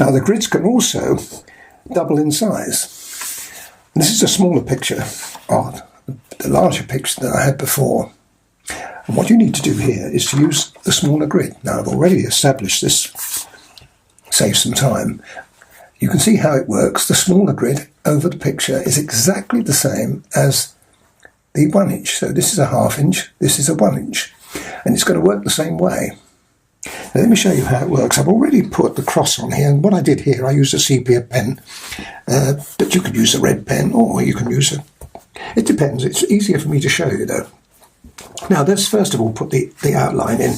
Now the grids can also double in size. And this is a smaller picture of the larger picture that I had before. And what you need to do here is to use the smaller grid. Now I've already established this, save some time. You can see how it works. The smaller grid over the picture is exactly the same as the 1 inch. So this is a 1/2 inch, this is a 1 inch. And it's going to work the same way. Now let me show you how it works. I've already put the cross on here, and what I did here, I used a sepia pen, but you could use a red pen, or you can use it depends. It's easier for me to show you though. Now let's first of all put the outline in.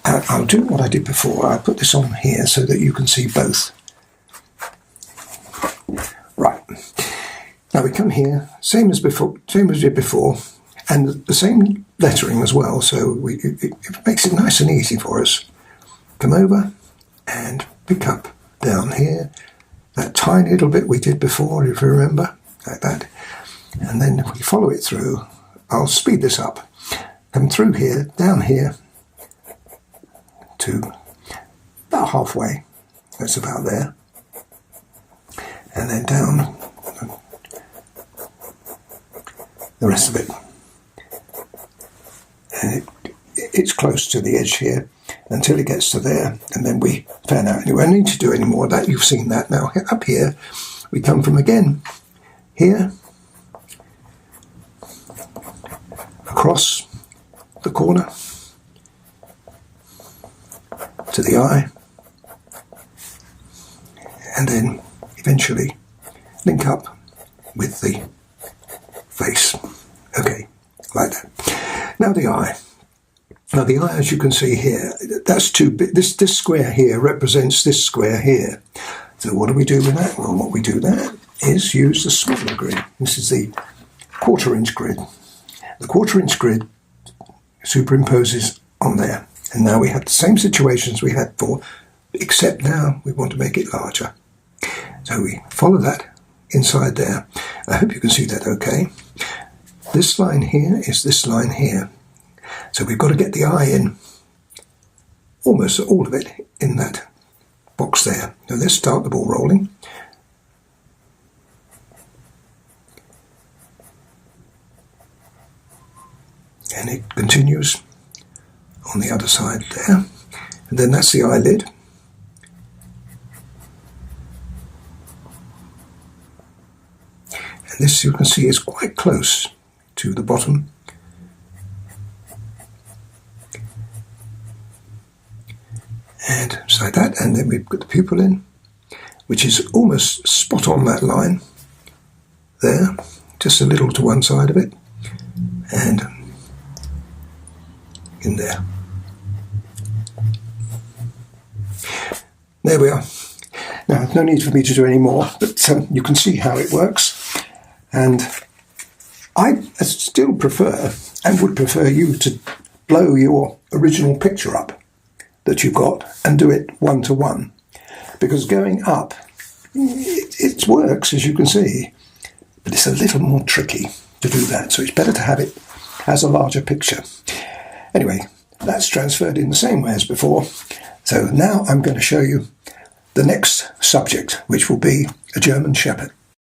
I'll do what I did before. I'll put this on here so that you can see both. Right. Now we come here, same as we did before, and the same lettering as well, so it makes it nice and easy for us. Come over and pick up down here that tiny little bit we did before, if you remember, like that. And then if we follow it through, I'll speed this up. Come through here, down here, to about halfway, that's about there. And then down the rest of it. And it's close to the edge here until it gets to there, and then we fan out. Anyway, I don't need to do any more of that. You've seen that. Now up here we come from again here across the corner to the eye, and then eventually link up with the face. Okay, like that. Now the eye. Now the eye, as you can see here, that's too big. This square here represents this square here. So what do we do with that? Well, what we do there is use the smaller grid. This is the 1/4 inch grid. The 1/4 inch grid superimposes on there. And now we have the same situations we had before, except now we want to make it larger. So we follow that inside there. I hope you can see that okay. This line here is this line here. So we've got to get the eye in, almost all of it, in that box there. Now let's start the ball rolling. And it continues on the other side there. And then that's the eyelid. And this, you can see, is quite close to the bottom. And just like that, and then we've got the pupil in, which is almost spot on that line there, just a little to one side of it, and in there. There we are. Now, no need for me to do any more, but you can see how it works, and I still prefer, and would prefer you to blow your original picture up that you've got and do it 1-to-1, because going up, it works, as you can see, but it's a little more tricky to do that, so it's better to have it as a larger picture. Anyway, that's transferred in the same way as before. So now I'm going to show you the next subject, which will be a German Shepherd.